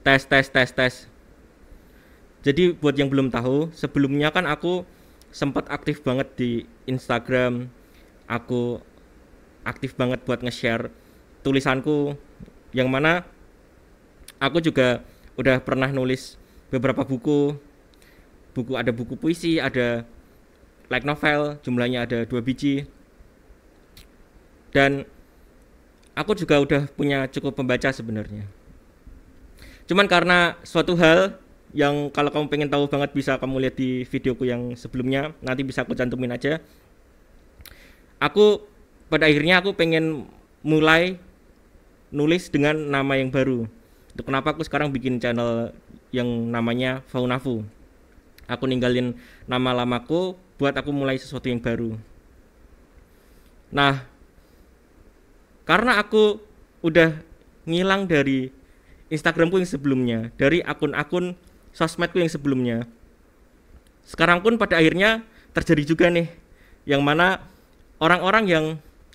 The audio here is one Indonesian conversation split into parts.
Tes tes tes tes. Jadi buat yang belum tahu, sebelumnya kan aku sempat aktif banget di Instagram. Aku aktif banget buat nge-share tulisanku, yang mana aku juga udah pernah nulis beberapa buku. Ada buku puisi, ada light novel, jumlahnya ada 2 biji. Dan aku juga udah punya cukup pembaca sebenarnya. Cuman karena suatu hal yang kalau kamu pengen tahu banget bisa kamu lihat di videoku yang sebelumnya, nanti bisa aku cantumin aja. Aku pada akhirnya aku pengen mulai nulis dengan nama yang baru. Itu kenapa aku sekarang bikin channel yang namanya Faunafu. Aku ninggalin nama lamaku buat aku mulai sesuatu yang baru. Nah, karena aku udah ngilang dari Instagramku yang sebelumnya, dari akun-akun sosmedku yang sebelumnya, sekarang pun pada akhirnya terjadi juga nih, yang mana orang-orang yang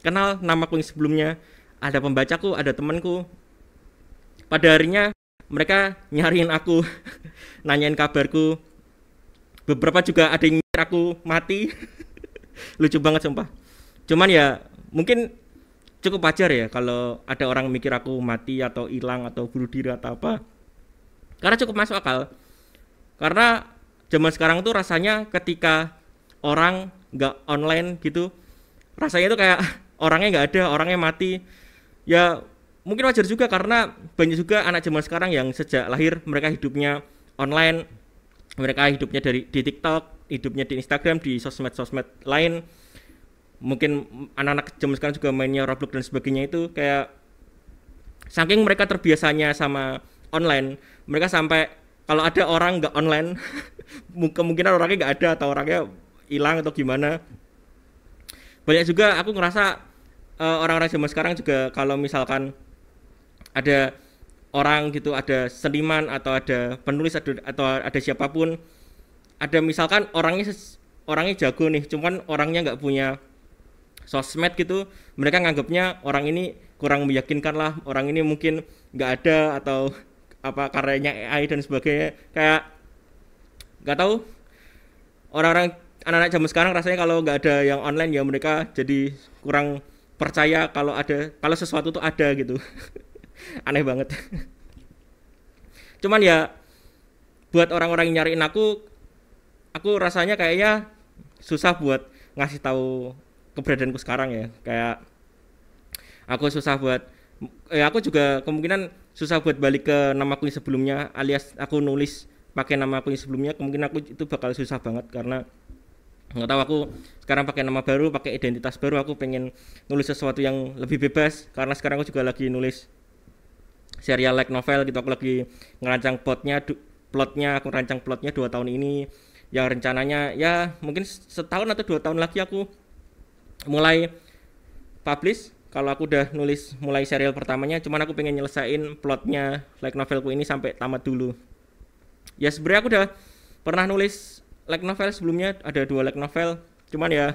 kenal namaku yang sebelumnya, ada pembacaku, ada temanku, pada harinya mereka nyariin aku, nanyain kabarku. Beberapa juga ada yang mikir aku mati. Lucu banget sumpah. Cuman ya mungkin cukup wajar ya kalau ada orang mikir aku mati atau hilang atau bunuh diri atau apa. Karena cukup masuk akal. Karena zaman sekarang tuh rasanya ketika orang nggak online gitu, rasanya tuh kayak orangnya nggak ada, orangnya mati. Ya mungkin wajar juga karena banyak juga anak zaman sekarang yang sejak lahir mereka hidupnya online. Mereka hidupnya di TikTok, hidupnya di Instagram, di sosmed-sosmed lain. Mungkin anak-anak zaman sekarang juga mainnya Roblox dan sebagainya, itu kayak saking mereka terbiasanya sama online, mereka sampai kalau ada orang nggak online kemungkinan orangnya nggak ada atau orangnya hilang atau gimana. Banyak juga aku ngerasa orang-orang zaman sekarang juga kalau misalkan ada orang gitu, ada seniman atau ada penulis atau ada siapapun, ada misalkan orangnya jago nih, cuman orangnya nggak punya sosmed gitu, mereka nganggapnya orang ini kurang meyakinkan lah, orang ini mungkin nggak ada atau apa karyanya AI dan sebagainya. Kayak nggak tahu, orang-orang anak-anak zaman sekarang rasanya kalau nggak ada yang online ya mereka jadi kurang percaya kalau sesuatu tuh ada gitu. Aneh banget. Cuman ya buat orang-orang yang nyariin aku rasanya kayaknya susah buat ngasih tahu keberadaanku sekarang ya. Kayak aku susah buat aku juga kemungkinan susah buat balik ke namaku yang sebelumnya, alias aku nulis pakai nama aku yang sebelumnya, kemungkinan aku itu bakal susah banget karena nggak tahu, aku sekarang pakai nama baru, pakai identitas baru, aku pengen nulis sesuatu yang lebih bebas karena sekarang aku juga lagi nulis serial light novel gitu. Aku lagi ngerancang aku rancang plotnya 2 tahun ini, yang rencananya ya mungkin setahun atau 2 tahun lagi aku mulai publish kalau aku udah nulis mulai serial pertamanya. Cuman aku pengen nyelesain plotnya light novelku ini sampai tamat dulu. Ya sebenarnya aku udah pernah nulis light novel sebelumnya, ada 2 light novel, cuman ya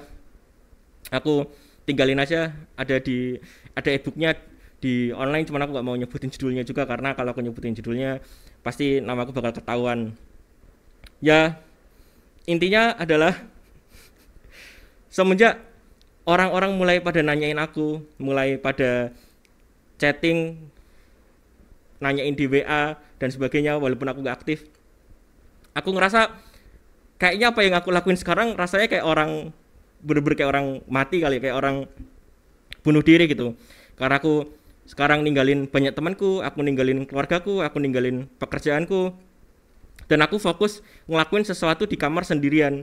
aku tinggalin aja, ada e-booknya di online, cuman aku nggak mau nyebutin judulnya juga karena kalau aku nyebutin judulnya pasti nama aku bakal ketahuan. Ya intinya adalah semenjak orang-orang mulai pada nanyain aku, mulai pada chatting, nanyain di WA dan sebagainya walaupun aku nggak aktif, aku ngerasa kayaknya apa yang aku lakuin sekarang rasanya kayak orang bener-bener kayak orang mati kali, kayak orang bunuh diri gitu. Karena aku sekarang ninggalin banyak temanku, aku ninggalin keluargaku, aku ninggalin pekerjaanku, dan aku fokus ngelakuin sesuatu di kamar sendirian.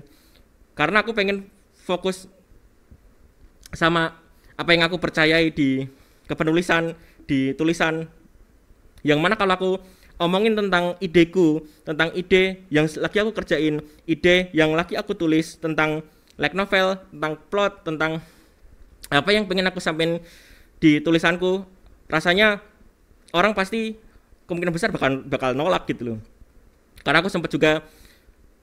Karena aku pengen fokus sama apa yang aku percayai di kepenulisan, di tulisan. Yang mana kalau aku omongin tentang ideku, tentang ide yang lagi aku kerjain, ide yang lagi aku tulis tentang light novel, tentang plot, tentang apa yang pengen aku sampaikan di tulisanku, rasanya orang pasti kemungkinan besar bakal nolak gitu loh. Karena aku sempat juga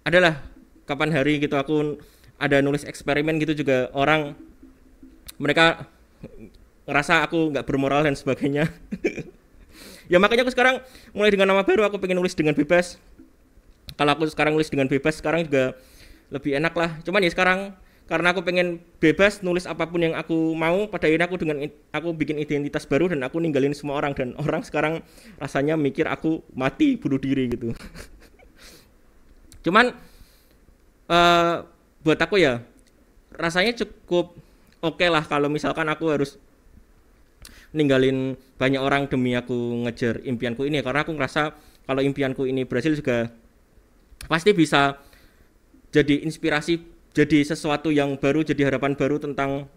adalah kapan hari gitu aku ada nulis eksperimen gitu juga, orang mereka ngerasa aku nggak bermoral dan sebagainya. Ya makanya aku sekarang mulai dengan nama baru, aku pengen nulis dengan bebas. Kalau aku sekarang nulis dengan bebas sekarang juga lebih enak lah. Cuman ya sekarang karena aku pengen bebas nulis apapun yang aku mau, pada akhirnya aku bikin identitas baru dan aku ninggalin semua orang, dan orang sekarang rasanya mikir aku mati bunuh diri gitu. Cuman buat aku ya rasanya cukup oke lah kalau misalkan aku harus ninggalin banyak orang demi aku ngejar impianku ini, karena aku ngerasa kalau impianku ini berhasil juga pasti bisa jadi inspirasi, jadi sesuatu yang baru, jadi harapan baru tentang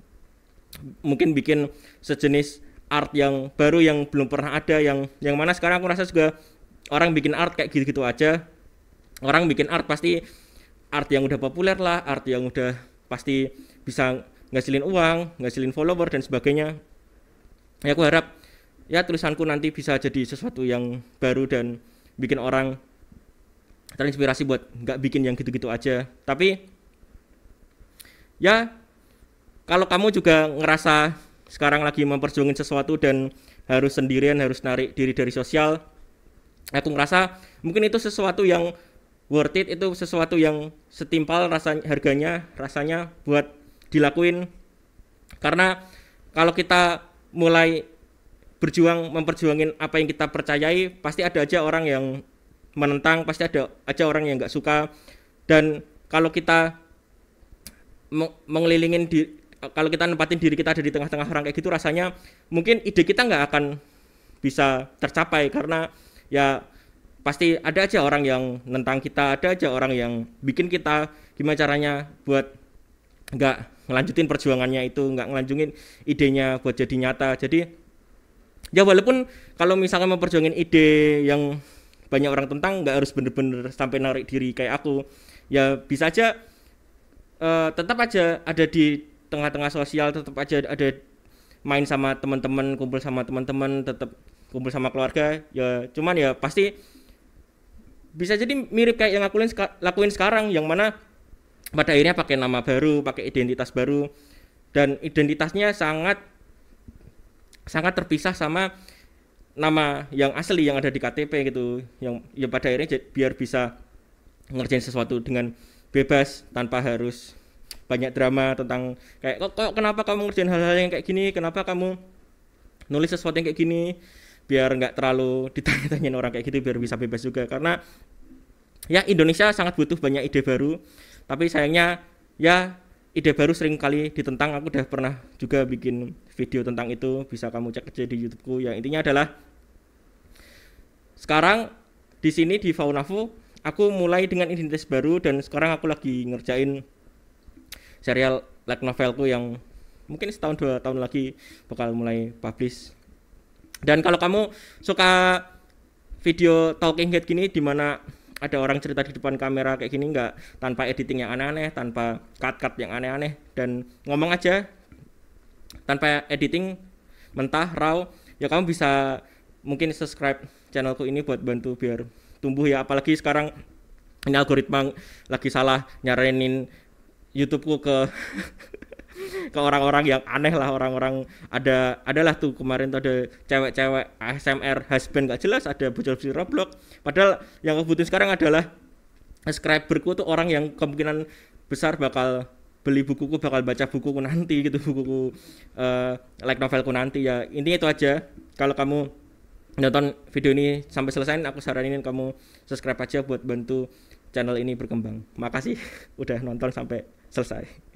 mungkin bikin sejenis art yang baru yang belum pernah ada, yang mana sekarang aku rasa juga orang bikin art kayak gitu-gitu aja. Orang bikin art pasti art yang udah populer lah, art yang udah pasti bisa ngasilin uang, ngasilin follower dan sebagainya. Ya aku harap ya tulisanku nanti bisa jadi sesuatu yang baru dan bikin orang terinspirasi buat nggak bikin yang gitu-gitu aja. Tapi ya kalau kamu juga ngerasa sekarang lagi memperjuangin sesuatu dan harus sendirian, harus narik diri dari sosial, aku ngerasa mungkin itu sesuatu yang worth it, itu sesuatu yang setimpal rasanya buat dilakuin. Karena kalau kita mulai memperjuangin apa yang kita percayai, pasti ada aja orang yang menentang, pasti ada aja orang yang nggak suka. Dan kalau kita kalau kita nempatin diri kita ada di tengah-tengah orang kayak gitu, rasanya mungkin ide kita nggak akan bisa tercapai, karena ya pasti ada aja orang yang nentang kita, ada aja orang yang bikin kita gimana caranya buat nggak ngelanjutin perjuangannya itu, nggak ngelanjutin idenya buat jadi nyata. Jadi ya walaupun kalau misalkan memperjuangin ide yang banyak orang tentang, nggak harus bener-bener sampai narik diri kayak aku, ya bisa aja tetap aja ada di tengah-tengah sosial, tetap aja ada main sama teman-teman, kumpul sama teman-teman, tetap kumpul sama keluarga. Ya cuman ya pasti bisa jadi mirip kayak yang aku lakuin sekarang, yang mana pada akhirnya pakai nama baru, pakai identitas baru, dan identitasnya sangat terpisah sama nama yang asli yang ada di KTP gitu, yang ya pada akhirnya biar bisa ngerjain sesuatu dengan bebas tanpa harus banyak drama tentang kayak kok kenapa kamu ngerjain hal-hal yang kayak gini, kenapa kamu nulis sesuatu yang kayak gini, biar nggak terlalu ditanya-tanyain orang kayak gitu, biar bisa bebas juga. Karena ya Indonesia sangat butuh banyak ide baru, tapi sayangnya ya ide baru sering kali ditentang. Aku udah pernah juga bikin video tentang itu, bisa kamu cek aja di YouTubeku. Yang intinya adalah sekarang di sini di Faunafu aku mulai dengan identitas baru, dan sekarang aku lagi ngerjain serial light novelku yang mungkin 1-2 tahun lagi bakal mulai publish. Dan kalau kamu suka video talking head gini, dimana ada orang cerita di depan kamera kayak gini, nggak tanpa editing yang aneh-aneh, tanpa cut yang aneh-aneh, dan ngomong aja tanpa editing, mentah, raw, ya kamu bisa mungkin subscribe channelku ini buat bantu biar tumbuh ya. Apalagi sekarang ini algoritma lagi salah nyaranin YouTubeku ke ke orang-orang yang aneh lah, orang-orang adalah tuh kemarin tuh ada cewek-cewek ASMR husband gak jelas, ada bocil-bocil Roblox, padahal yang aku butuhin sekarang adalah subscriberku tuh orang yang kemungkinan besar bakal beli bukuku, bakal baca bukuku nanti gitu, bukuku like novelku nanti. Ya intinya itu aja. Kalau kamu nonton video ini sampai selesai, aku saranin kamu subscribe aja buat bantu channel ini berkembang. Makasih udah nonton sampai selesai.